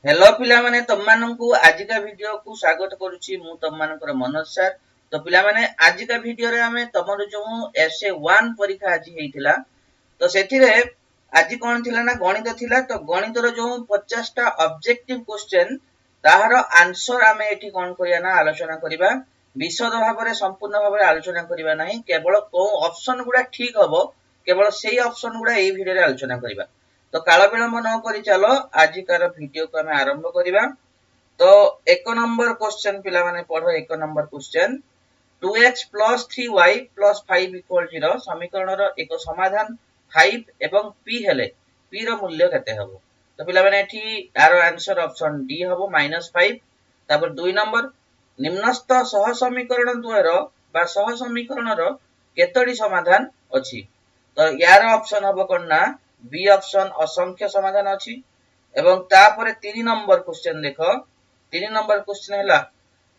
Hello पिला माने तम माननकु आजिका वीडियो को स्वागत करूची मु तम मानकर मनोज सर। तो पिला माने आजिका वीडियो रे हमें तमर जो एसए 1 परीक्षा आज हेतिला तो सेथिरे आज कोन थिला ना गणित थिला। तो गणित रो जो 50 टा ऑब्जेक्टिव क्वेश्चन ताहार आंसर हमें एठी कोन करिया ना आलोचना करिबा। विशद भाबरे संपूर्ण भाबरे आलोचना करिबा नाही, केवल को ऑप्शन गुडा ठीक हबो केवल सेही ऑप्शन गुडा एही वीडियो रे आलोचना करिबा। तो काल विलंब न करी चलो आजिकार वीडियो को हमें आरंभ करिबा। तो एक नंबर क्वेश्चन पिला माने पढ़ो। एक number question 2x plus 3y plus 5 equal 0 समीकरण रो एक समाधान 5 एवं p हेले p रो मूल्य केते हबो। तो पिला माने एठी यार आंसर ऑप्शन डी हबो -5। तापर 2 नंबर निम्नस्थ सह समीकरण द्वयर बा सह समीकरण रो केतोडी समाधान अछि। तो यार ऑप्शन हबो कोन ना बी ऑप्शन असंख्य समाधान अछि। एवं तापर 3 नंबर क्वेश्चन देखो। 3 नंबर क्वेश्चन हैला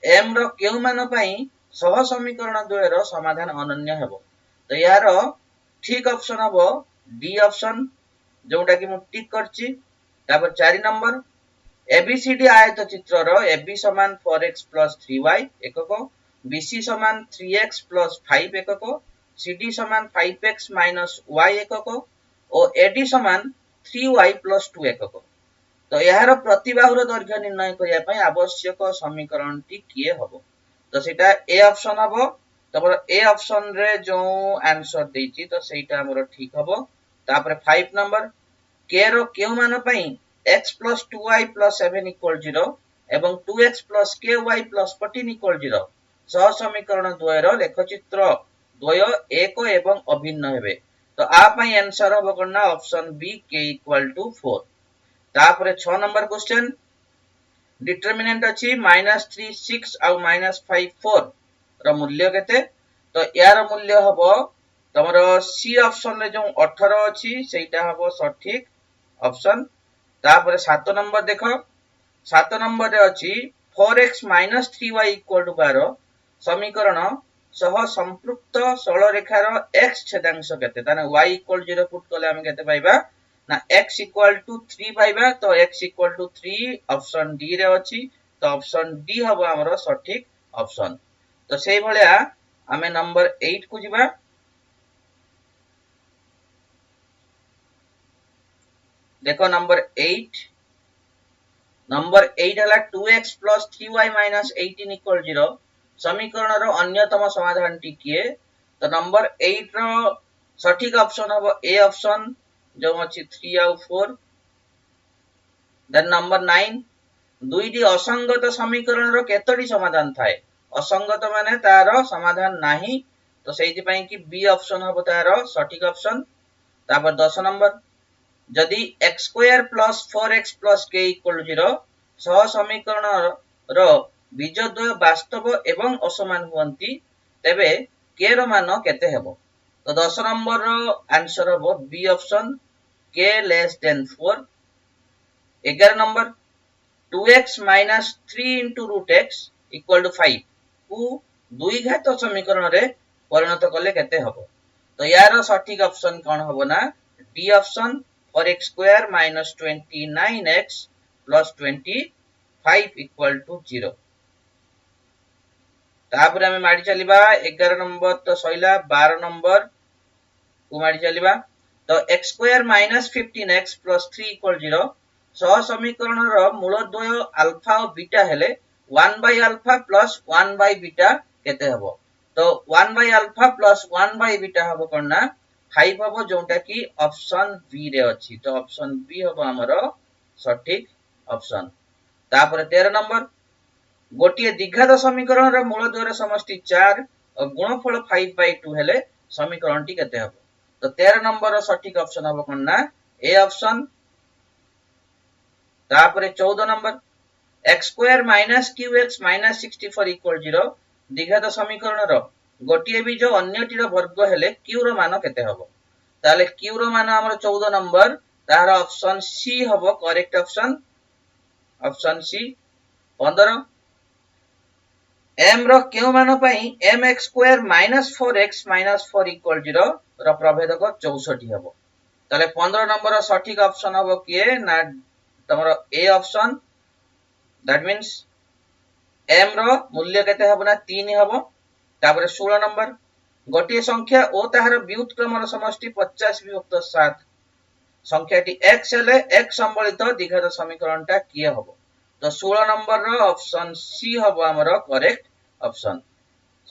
m रो केउ मान पई सह समीकरण द्वयर समाधान अनन्य हेबो। तो यार ठीक ऑप्शन हबो डी ऑप्शन, जोटा कि मु टिक करची। तापर 4 नंबर एबीसीडी आयत चित्र रो AB समान 4x + 3y एकक, BC समान 3x + 5 एकक, CD समान 5x - y एकक और AD समान 3y + 2 एकक। तो यार प्रतिबाहुर दैर्घ्य निर्णय करिया पई आवश्यक समीकरण टी किए हबो। तो सेटा ए ऑप्शन हबो। तबर ए ऑप्शन रे जो आंसर देछि तो सेटा हमर ठीक हबो। तापर 5 नंबर k रो केउ मान पई x + 2y + 7 = 0 एवं 2x + ky + 14 = 0 सह समीकरण द्वयर लेखचित्र द्वय एक एवं अभिन्न हेबे। तो आ पई आंसर हबो कोना ऑप्शन बी k = 4। तापर 6 नंबर क्वेश्चन डिटरमिनेंट अछि -3 6 आ -5 4 रो मूल्य केते। तो यार मूल्य हबो तमरो सी ऑप्शन रे जो 18 अछि सेटा हबो सठिक ऑप्शन। तापर 7 नंबर देखो। 7 नंबर रे अछि 4x - 3y = 12 समीकरण सह संपृक्त सरल रेखार x छेदांश केते। ताने y = 0 पुट कले हम केते पाइबा ना x = 3 पाइबा। तो x = 3 ऑप्शन डी रे अछि। तो ऑप्शन डी हबो हमरो सठिक ऑप्शन। तो सेही भलिया हमें नंबर 8 को जिबा। देखो नंबर 8 हला 2x + 3y - 18 = 0 समीकरण रो अन्यतम समाधान टी किए। तो नंबर 8 रो सठिक ऑप्शन हबो ए ऑप्शन, जो अछि 3 आ 4। देन नंबर 9 दुईटी असंगत समीकरण रो केतोडी समाधान थाए। असंगत माने तार समाधान नाही। तो सेहि पई कि बी ऑप्शन हबो तार सठिक ऑप्शन। तापर 10 नंबर जदि x² + 4x + k = 0 सह समीकरण रो बीजद्वय वास्तव एवं असमान हुअंती तेबे k रो मान केते हेबो। तो 10 नंबर रो आंसर हबो B option k < 4। 11 number 2x - 3 * √x = 5 को दुई घात समीकरण रे परिणत कले केते हबो। तो यार सठिक ऑप्शन कोन हबो ना डी ऑप्शन 4x² - 29x + 25 = 0। तापर हमें माडी चलीबा 11 नंबर तो सइला। 12 नंबर को माडी चलीबा। तो x² - 15x + 3 = 0 सह समीकरण रो मूलद्वय अल्फा और बीटा हेले 1/α + 1/β केते हबो। तो 1/α + 1/β हबो कोना 5 हबो, जोटा कि ऑप्शन बी रे अछि। तो ऑप्शन बी हबो हमरो सठिक ऑप्शन। तापर 13 नंबर गोटिए द्विघात समीकरण रो मूलद्वयर समष्टि 4 और गुणफल 5/2 हेले समीकरण टी केते हबो। तो 13 नंबर रो सठिक ऑप्शन हबो कोना ए ऑप्शन। तापर 14 नंबर x² - qx - 64 = 0 द्विघात समीकरण रो गोटिए बीज अन्यटीर वर्ग हेले q रो मान केते हबो। ताले q रो मान हमर 14 नंबर तार ऑप्शन सी हबो correct option, option C. 15 m रो केउ मान पई mx² - 4x - 4 = 0 रो प्रभेदक 64 हबो। ताले 15 नंबर सठिक ऑप्शन हबो किए ना तमरो ए ऑप्शन दैट मीन्स m रो मूल्य केते हबो ना 3 हबो। तापर 16 नंबर गोटे संख्या ओ ताहार व्युत्क्रमर समष्टि 50 विभक्त 7 संख्याटी x हेले x संबलित द्विघात समीकरणटा किए हबो। तो 16 नंबर रो ऑप्शन सी हबो हमरो करेक्ट ऑप्शन।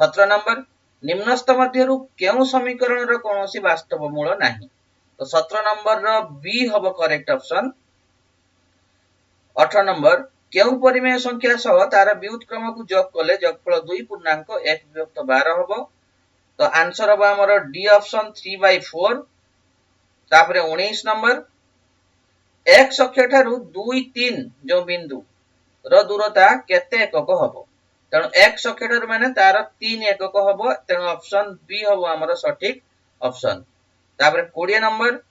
17 नंबर निम्नस्थ मध्यरु केउ समीकरण रो कोनोसी वास्तव मूल नाही। तो 17 नंबर रो बी हबो करेक्ट ऑप्शन। 18 नंबर केउ परिमेय संख्या सह तार व्युत्क्रम को जोग कले जोगफल 2 पूर्णांक 1 विभक्त 12 हबो। तो आंसर हबो हमरो डी ऑप्शन 3/4। तापरे 19 नंबर x अक्ष ठारू 2 3 जो बिंदु रो दूरता केते एकक हबो। तेणु x अक्ष ठारू माने तार 3 एकक हबो। तेणु ऑप्शन बी हबो हमरो सठिक ऑप्शन। तापरे 20 नंबर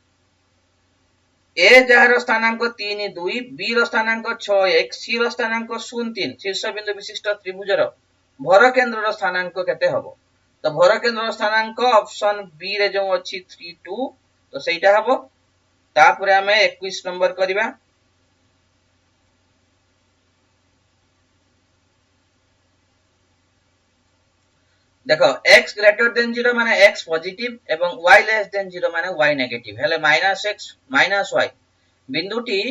ए जार स्थानांक 3 2 बी रो स्थानांक 6 1 सी रो स्थानांक 0 3 शीर्ष बिंदु विशिष्ट त्रिभुजर भर केंद्र रो स्थानांक केते हबो। तो भर केंद्र रो स्थानांक ऑप्शन बी रे जो अछि 3 2 तो सेटा हबो। तापरे हमें 21 नंबर करिबा। देखो x ग्रेटर देन 0 माने x पॉजिटिव एवं y लेस देन 0 माने y नेगेटिव हेले -x -y बिंदुटी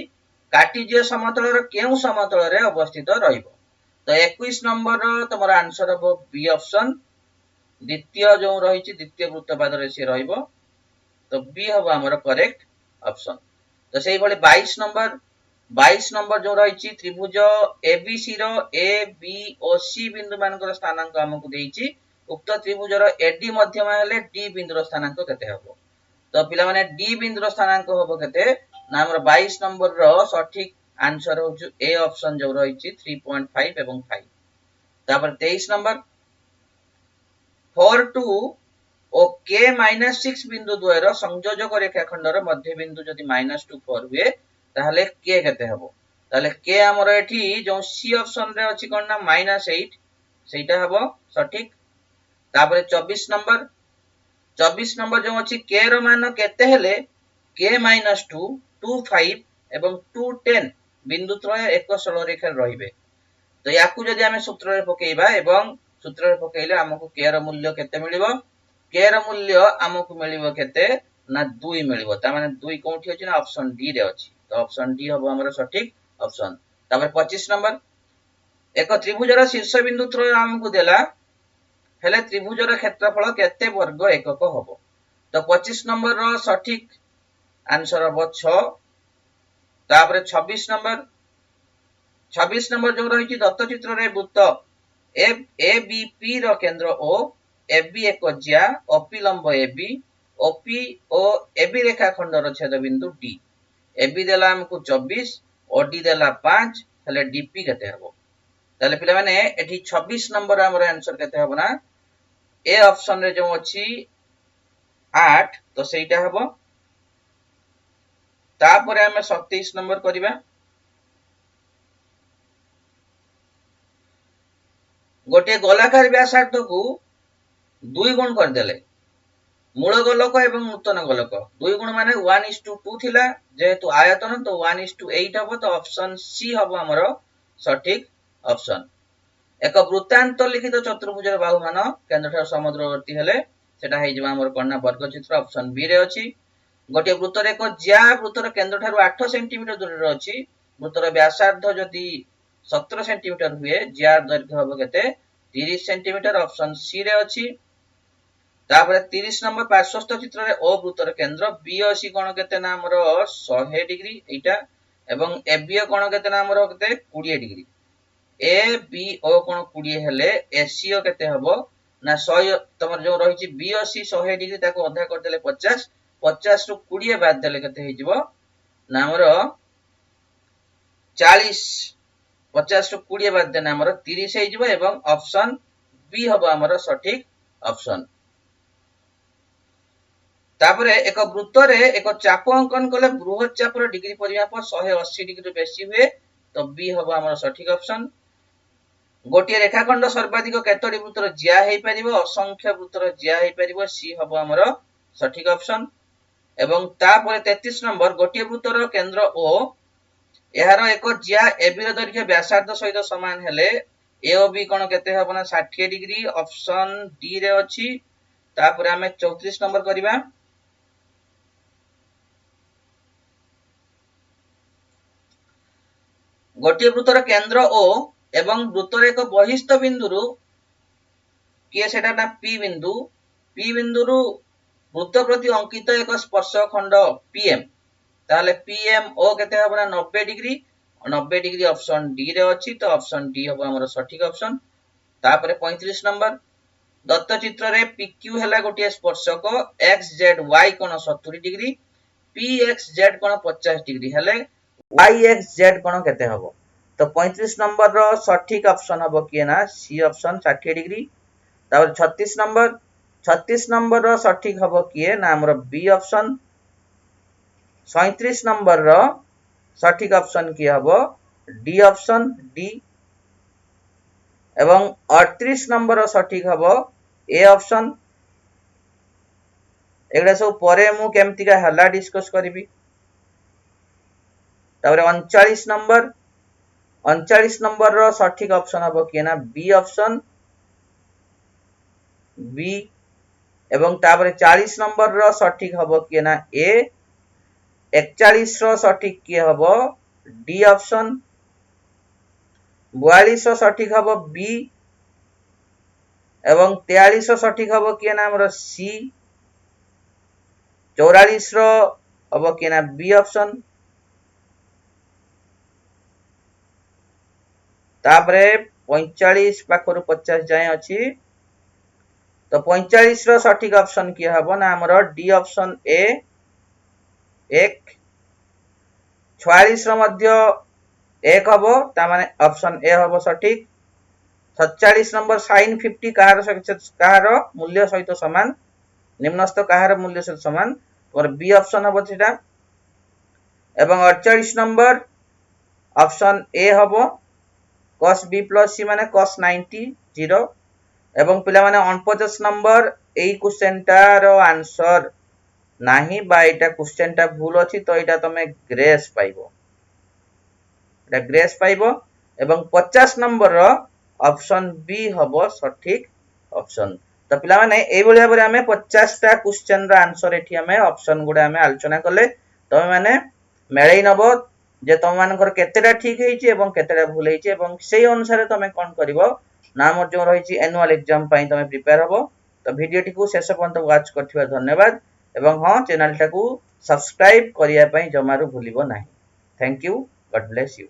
कार्टेशियन समतल रो केउ समतल रे अवस्थित रहिबो। तो 21 नंबर रो तमर आंसर हबो बी ऑप्शन। द्वितीय जो रहिछि द्वितीय वृत्तपाद रे से रहिबो। तो बी हबो हमर करेक्ट ऑप्शन। तो सेही भली 22 नंबर जो रहिछि त्रिभुज ABC row A B O सी बिंदु मानकर स्थानांक हमकु देइछि। उक्त त्रिभुजर एडी मध्यम हेले डी बिंदुर स्थानांक केते हबो। तो पिला माने डी बिंदुर स्थानांक हबो केते ना हमर 22 नंबर रो सठिक आंसर होछु ए ऑप्शन जो रहिछि 3.5 एवं 5। तापर 23 नंबर 4 2 ओ k -6 बिंदु द्वयर संयोजक रेखाखंडर मध्य बिंदु जदि -2 4 हुए ताहले k केते हबो। ताहले k हमर एठी जो सी ऑप्शन रे अछि कोन ना -8 सेटा हबो सठिक। तापर 24 नंबर जो अछि k रो मान केते हेले k -2 2 5 एवं 2 10 बिंदु त्रय एक सरल रेखा रहिबे। तो याकू जदि हमें सूत्र रे पकेइबा एवं सूत्र रे पकेइले हमकु k रो मूल्य केते मिलिबो। k रो मूल्य हमकु मिलिबो केते ना 2 मिलिबो। ता माने 2 कोठी अछि ना ऑप्शन डी रे अछि। तो ऑप्शन डी हबो हमर सठिक ऑप्शन। तापर 25 नंबर एक त्रिभुजर शीर्ष बिंदु त्रय हमकु देला हेले त्रिभुजर क्षेत्रफल केते वर्ग एकक हबो। तो 25 नंबर रो सठिक आंसर हबो 6। तापर 26 नंबर जो रहिछि दत्त चित्र रे वृत्त ए बी पी रो केंद्र ओ एबी एक ज्या ओपी लंब एबी ओपी ओ एबी रेखाखंड रो छेद बिंदु डी। एबी देला हमकु 24 ओडी देला 5 हेले डीपी केते हबो। ताले पिला माने एठी 26 नंबर हमर आंसर केते हबो ना ए ऑप्शन रे जो अछि 8 तो सेटा हबो। तापर हमें 27 नंबर करिबा। गोटे गोलाकार व्यासार्ध को 2 गुण कर देले मूल गोलक एवं नूतन गोलक 2 गुण माने 1:2 थिला जेहेतु आयतन तो 1:8 हबो। तो ऑप्शन सी हबो हमरो सठिक ऑप्शन। एक वृत्तांत लिखित चतुर्भुजर बाहुमान केंद्रठार समुद्रवर्ती हेले सेटा हे जबा हमर कोना वर्ग चित्र ऑप्शन बी रे अछि। गोटे वृत्तर एक ज्या वृत्तर केंद्रठार 8 सेंटीमीटर दूर रे अछि। वृत्तर व्यासार्ध जदि 17 सेंटीमीटर हुए ज्या दैर्घ्य हबो केते 30 सेंटीमीटर ऑप्शन सी रे अछि। तापर 30 नंबर पार्श्वस्थ चित्र रे ओ वृत्तर केंद्र बी अछि कोण केते ना हमर 100 डिग्री एटा एवं एबी कोण केते ना हमर केते 20 डिग्री। ए बी ओ कोण 20 हेले एसीओ केते हबो ना 100 तमर जो रहिछि बी अछि 100 डिग्री ताको अधा कर देले 50 50 रु 20 बाद देले केते हे जिवो ना हमर 40 50 रु 20 बाद देना हमर 30 हे जिवो एवं ऑप्शन बी हबो हमर सठिक ऑप्शन। तापरे एक वृत्त रे एक चाप अंकन कले बृहत चाप रो डिग्री परिमाप 180 डिग्री बेसी हुए। तो बी हबो हमर सठिक ऑप्शन। गोटे रेखाखंड सर्वाधिक केतोटी वृत्तर ज्या हेइ परिबो असंख्य वृत्तर ज्या हेइ परिबो सी हबो हमर सठिक ऑप्शन। एवं तापर 33 नंबर गोटे वृत्तर केंद्र ओ यार एक जिया एबी दैर्घ्य व्यासार्ध सहित समान हेले एओबी कोण केते हबो ना 60 डिग्री ऑप्शन डी रे अछि। तापर आमे 34 नंबर करिबा। गोटे वृत्तर केंद्र ओ एवं वृत्तर एक बहिस्थ बिंदुरु किए सेटा ना पी बिंदुरु वृत्त प्रति अंकित एक स्पर्श खंड पीएम ताले पीएम ओ केते हबो ना 90 डिग्री 90 डिग्री ऑप्शन डी रे अछि। तो ऑप्शन डी हबो हमर सठिक ऑप्शन। तापर 35 नंबर दत्त चित्र रे पीक्यू हला गोटे स्पर्शक एक्स जेड वाई कोण 70 डिग्री पी एक्स जेड कोण 50 डिग्री हेले वाई एक्स जेड कोण केते हबो। तो 35 नंबर रो सठिक ऑप्शन हबो किए ना सी ऑप्शन 60 डिग्री। तापर 36 नंबर रो सठिक हबो किए ना हमर बी ऑप्शन। 37 नंबर रो सठिक ऑप्शन किए हबो डी ऑप्शन डी। एवं 38 नंबर रो सठिक हबो ए ऑप्शन। एगडा सब परे मु केमति का हला डिस्कस करबी। तापर 39 नंबर रो सठिक ऑप्शन हबो किए ना बी ऑप्शन बी। एवं तापर 40 नंबर रो सठिक हबो किए ना ए। 41 रो सठिक किए हबो डी ऑप्शन। 42 रो सठिक हबो बी। एवं 43 रो सठिक हबो किए ना हमर सी। 44 रो हबो किए ना बी ऑप्शन। तापरे 45 पाखरु 50 जाय अछि। तो 45 रो सठिक ऑप्शन किए हबो ना हमर डी ऑप्शन ए 1। 46 रो मध्य 1 हबो ता माने ऑप्शन ए हबो सठिक। 47 नंबर sin 50 कहार मूल्य सहित समान निम्नस्थ कहार मूल्य सहित समान और बी ऑप्शन हबो सेटा। एवं 48 नंबर ऑप्शन ए हबो cos b plus c माने cos 90 0। एवं पिला माने 49 नंबर एई क्वेश्चन टार आंसर नाही बा एटा क्वेश्चन टा भूल अछि तो एटा तमे ग्रेस पाइबो। एटा ग्रेस पाइबो। एवं 50 नंबर ऑप्शन बी हबो सठिक ऑप्शन। तो पिला माने एई बळिया भाबरे हमें 50 टा क्वेश्चन रा आंसर एठी हमें ऑप्शन गुडा हमें आलोचना कले। तमे माने मेळै नबो जे तम मानकर केतेटा ठीक हेइछि एवं केतेटा भूल हेइछि एवं सेही अनुसार तमे कोन करिवो ना मोर जो रहिछि एनुअल एग्जाम पई तमे प्रिपेयर हबो। तो वीडियो टिकु शेष पर्यंत वाच करथिबा धन्यवाद एवं हां चैनल टाकू सब्सक्राइब करिया पई जमारु भूलिबो नाही। Thank you God bless you.